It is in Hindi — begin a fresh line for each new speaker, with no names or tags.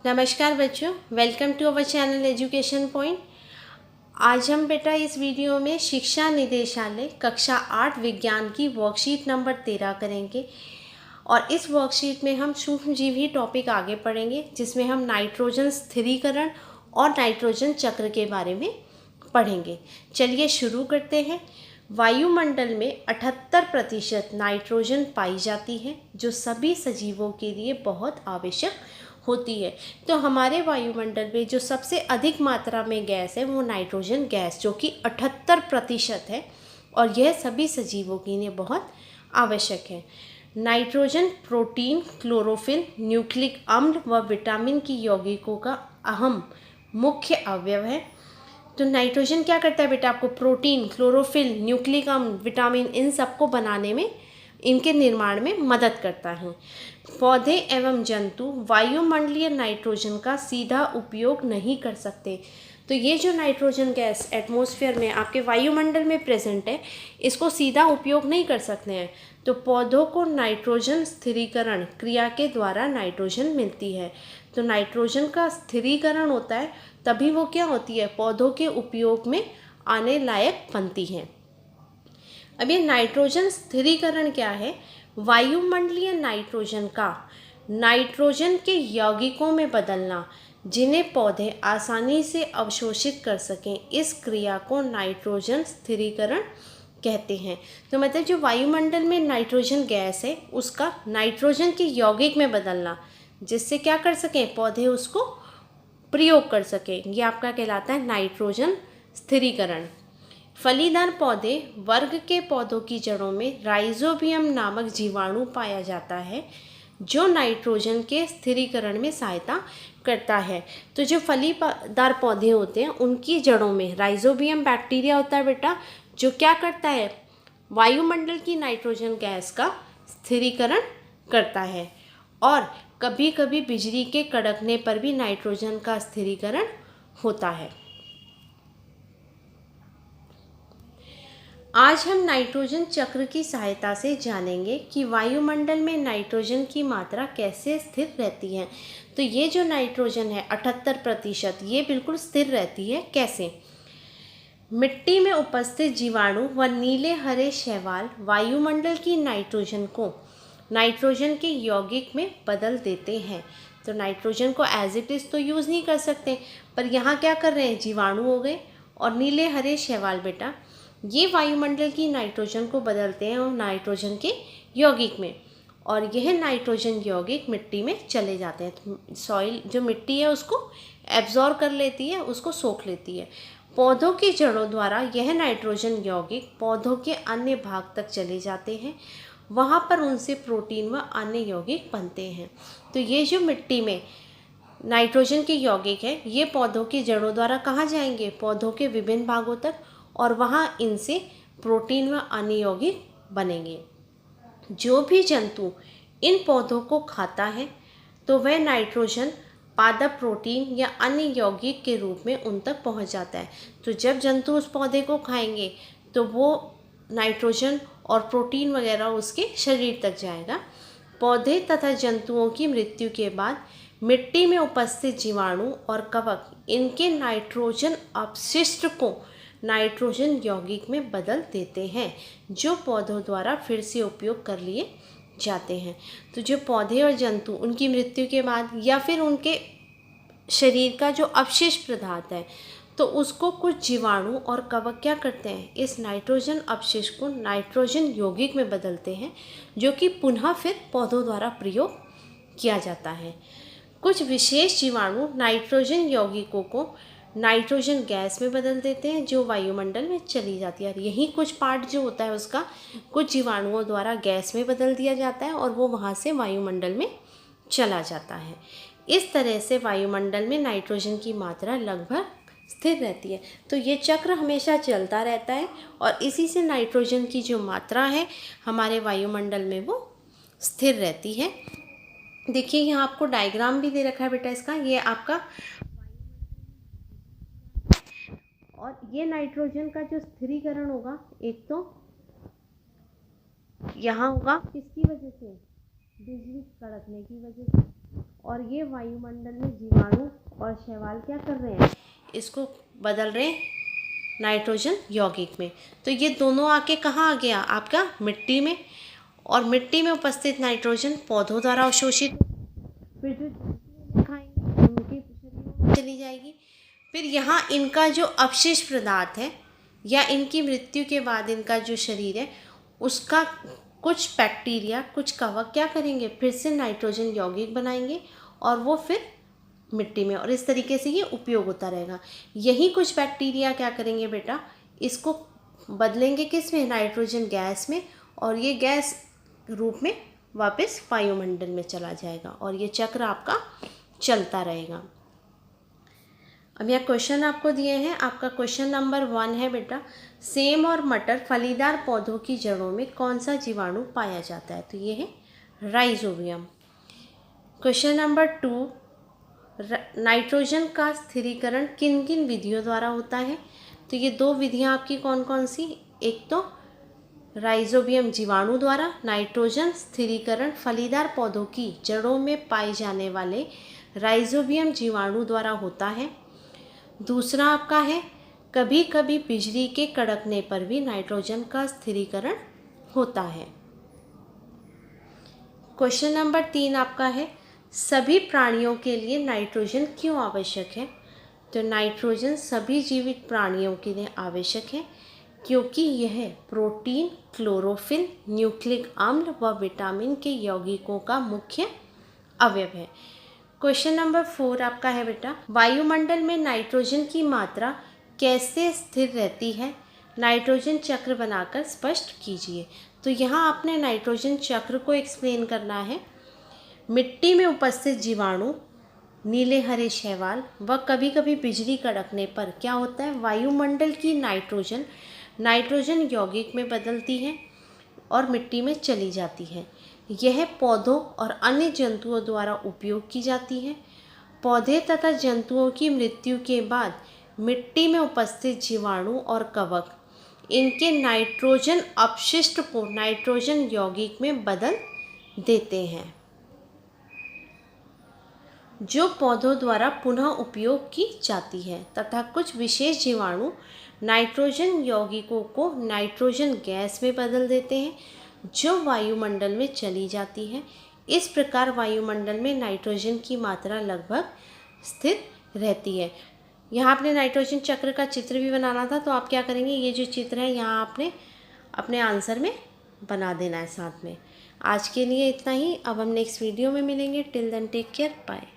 नमस्कार बच्चों, welcome to our channel education point. आज हम बेटा इस वीडियो में शिक्षा निदेशालय कक्षा 8 विज्ञान की वर्कशीट नंबर 13 करेंगे और इस वर्कशीट में हम सूक्ष्मजीवी टॉपिक आगे पढ़ेंगे, जिसमें हम नाइट्रोजन स्थिरीकरण और नाइट्रोजन चक्र के बारे में पढ़ेंगे। चलिए शुरू करते हैं। वायुमंडल में 78% नाइट्रोजन पाई जाती है, जो सभी सजीवों के लिए बहुत आवश्यक होती है। तो हमारे वायुमंडल में जो सबसे अधिक मात्रा में गैस है वो नाइट्रोजन गैस, जो कि 78% है और यह सभी सजीवों के लिए बहुत आवश्यक है। नाइट्रोजन प्रोटीन, क्लोरोफिल, न्यूक्लिक अम्ल व विटामिन की यौगिकों का अहम मुख्य अवयव है। तो नाइट्रोजन क्या करता है बेटा? आपको प्रोटीन, क्लोरोफिल, न्यूक्लिक अम्ल, विटामिन, इन सबको बनाने में, इनके निर्माण में मदद करता है। पौधे एवं जंतु वायुमंडलीय नाइट्रोजन का सीधा उपयोग नहीं कर सकते। तो ये जो नाइट्रोजन गैस एटमॉस्फेयर में आपके वायुमंडल में प्रेजेंट है, इसको सीधा उपयोग नहीं कर सकते हैं। तो पौधों को नाइट्रोजन स्थिरीकरण क्रिया के द्वारा नाइट्रोजन मिलती है। तो नाइट्रोजन का स्थिरीकरण होता है, तभी वो क्या होती है? पौधों के उपयोग में आने लायक बनती है। अब ये नाइट्रोजन स्थिरीकरण क्या है? वायुमंडलीय नाइट्रोजन का नाइट्रोजन के यौगिकों में बदलना, जिन्हें पौधे आसानी से अवशोषित कर सकें, इस क्रिया को नाइट्रोजन स्थिरीकरण कहते हैं। तो मतलब जो वायुमंडल में नाइट्रोजन गैस है, उसका नाइट्रोजन के यौगिक में बदलना, जिससे क्या कर सकें? पौधे उसको प्रयोग कर सकें, ये आपका कहलाता है नाइट्रोजन स्थिरीकरण। फलीदार पौधे वर्ग के पौधों की जड़ों में राइजोबियम नामक जीवाणु पाया जाता है, जो नाइट्रोजन के स्थिरीकरण में सहायता करता है। तो जो फलीदार पौधे होते हैं, उनकी जड़ों में राइजोबियम बैक्टीरिया होता है बेटा, जो क्या करता है? वायुमंडल की नाइट्रोजन गैस का स्थिरीकरण करता है। और कभी कभी बिजली के कड़कने पर भी नाइट्रोजन का स्थिरीकरण होता है। आज हम नाइट्रोजन चक्र की सहायता से जानेंगे कि वायुमंडल में नाइट्रोजन की मात्रा कैसे स्थिर रहती है। तो ये जो नाइट्रोजन है 78%, ये बिल्कुल स्थिर रहती है। कैसे? मिट्टी में उपस्थित जीवाणु व नीले हरे शैवाल वायुमंडल की नाइट्रोजन को नाइट्रोजन के यौगिक में बदल देते हैं। तो नाइट्रोजन को एज इट इज़ तो यूज़ नहीं कर सकते, पर यहाँ क्या कर रहे हैं? जीवाणु हो गए और नीले हरे शैवाल बेटा, ये वायुमंडल की नाइट्रोजन को बदलते हैं और नाइट्रोजन के यौगिक में, और यह नाइट्रोजन यौगिक मिट्टी में चले जाते हैं। तो सॉइल जो मिट्टी है उसको एब्जॉर्ब कर लेती है, उसको सोख लेती है। पौधों की जड़ों द्वारा यह नाइट्रोजन यौगिक पौधों के अन्य भाग तक चले जाते हैं, वहाँ पर उनसे प्रोटीन व अन्य यौगिक बनते हैं। तो ये जो मिट्टी में नाइट्रोजन के यौगिक है, ये पौधों की जड़ों द्वारा कहाँ जाएंगे? पौधों के विभिन्न भागों तक, और वहाँ इनसे प्रोटीन व अन्य यौगिक बनेंगे। जो भी जंतु इन पौधों को खाता है, तो वह नाइट्रोजन पादप प्रोटीन या अन्य यौगिक के रूप में उन तक पहुँच जाता है। तो जब जंतु उस पौधे को खाएंगे, तो वो नाइट्रोजन और प्रोटीन वगैरह उसके शरीर तक जाएगा। पौधे तथा जंतुओं की मृत्यु के बाद मिट्टी में उपस्थित जीवाणु और कवक इनके नाइट्रोजन अपशिष्ट को नाइट्रोजन यौगिक में बदल देते हैं, जो पौधों द्वारा फिर से उपयोग कर लिए जाते हैं। तो जो पौधे और जंतु उनकी मृत्यु के बाद या फिर उनके शरीर का जो अवशिष्ट पदार्थ है, तो उसको कुछ जीवाणु और कवक क्या करते हैं? इस नाइट्रोजन अपशिष्ट को नाइट्रोजन यौगिक में बदलते हैं, जो कि पुनः फिर पौधों द्वारा प्रयोग किया जाता है। कुछ विशेष जीवाणु नाइट्रोजन यौगिकों को नाइट्रोजन गैस में बदल देते हैं, जो वायुमंडल में चली जाती है। और यही कुछ पार्ट जो होता है उसका कुछ जीवाणुओं द्वारा गैस में बदल दिया जाता है और वो वहाँ से वायुमंडल में चला जाता है। इस तरह से वायुमंडल में नाइट्रोजन की मात्रा लगभग स्थिर रहती है। तो ये चक्र हमेशा चलता रहता है और इसी से नाइट्रोजन की जो मात्रा है हमारे वायुमंडल में वो स्थिर रहती है। देखिए यहाँ आपको डायग्राम भी दे रखा है बेटा इसका, ये आपका, और ये नाइट्रोजन का जो स्थिरीकरण होगा, एक तो यहाँ होगा किसकी वजह से? बिजली कड़कने की वजह से, और ये वायुमंडल में जीवाणु और शैवाल क्या कर रहे हैं, इसको बदल रहे हैं नाइट्रोजन यौगिक में। तो ये दोनों आके कहाँ आ गया, आपका मिट्टी में, और मिट्टी में उपस्थित नाइट्रोजन पौधों द्वारा अवशोषित, फिर जो जंतु खाएंगे उनके शरीरों में चली जाएगी। फिर यहाँ इनका जो अवशिष्ट पदार्थ है या इनकी मृत्यु के बाद इनका जो शरीर है उसका कुछ बैक्टीरिया, कुछ कवक क्या करेंगे, फिर से नाइट्रोजन यौगिक बनाएंगे और वो फिर मिट्टी में, और इस तरीके से ये उपयोग होता रहेगा। यही कुछ बैक्टीरिया क्या करेंगे बेटा, इसको बदलेंगे किस में, नाइट्रोजन गैस में, और ये गैस रूप में वापस वायुमंडल में चला जाएगा और ये चक्र आपका चलता रहेगा। अब यह क्वेश्चन आपको दिए हैं, आपका क्वेश्चन नंबर 1 है बेटा, सेम और मटर फलीदार पौधों की जड़ों में कौन सा जीवाणु पाया जाता है, तो ये है राइजोबियम। क्वेश्चन नंबर 2, नाइट्रोजन का स्थिरीकरण किन किन विधियों द्वारा होता है, तो ये 2 विधियाँ आपकी कौन कौन सी, एक तो राइजोबियम जीवाणु द्वारा नाइट्रोजन स्थिरीकरण फलीदार पौधों की जड़ों में पाए जाने वाले राइजोबियम जीवाणु द्वारा होता है। दूसरा आपका है कभी कभी बिजली के कड़कने पर भी नाइट्रोजन का स्थिरीकरण होता है। क्वेश्चन नंबर 3 आपका है, सभी प्राणियों के लिए नाइट्रोजन क्यों आवश्यक है, तो नाइट्रोजन सभी जीवित प्राणियों के लिए आवश्यक है क्योंकि यह प्रोटीन, क्लोरोफिल, न्यूक्लिक अम्ल व विटामिन के यौगिकों का मुख्य अवयव है। क्वेश्चन नंबर 4 आपका है बेटा, वायुमंडल में नाइट्रोजन की मात्रा कैसे स्थिर रहती है, नाइट्रोजन चक्र बनाकर स्पष्ट कीजिए। तो यहाँ आपने नाइट्रोजन चक्र को एक्सप्लेन करना है। मिट्टी में उपस्थित जीवाणु, नीले हरे शैवाल व कभी कभी बिजली कड़कने पर क्या होता है, वायुमंडल की नाइट्रोजन यौगिक में बदलती है और मिट्टी में चली जाती है। यह पौधों और अन्य जंतुओं द्वारा उपयोग की जाती है। पौधे तथा जंतुओं की मृत्यु के बाद मिट्टी में उपस्थित जीवाणु और कवक इनके नाइट्रोजन अपशिष्ट को नाइट्रोजन यौगिक में बदल देते हैं, जो पौधों द्वारा पुनः उपयोग की जाती है, तथा कुछ विशेष जीवाणु नाइट्रोजन यौगिकों को नाइट्रोजन गैस में बदल देते हैं, जो वायुमंडल में चली जाती है। इस प्रकार वायुमंडल में नाइट्रोजन की मात्रा लगभग स्थिर रहती है। यहाँ आपने नाइट्रोजन चक्र का चित्र भी बनाना था, तो आप क्या करेंगे, ये जो चित्र है यहाँ आपने अपने आंसर में बना देना है साथ में। आज के लिए इतना ही, अब हम नेक्स्ट वीडियो में मिलेंगे। Till then take care, bye.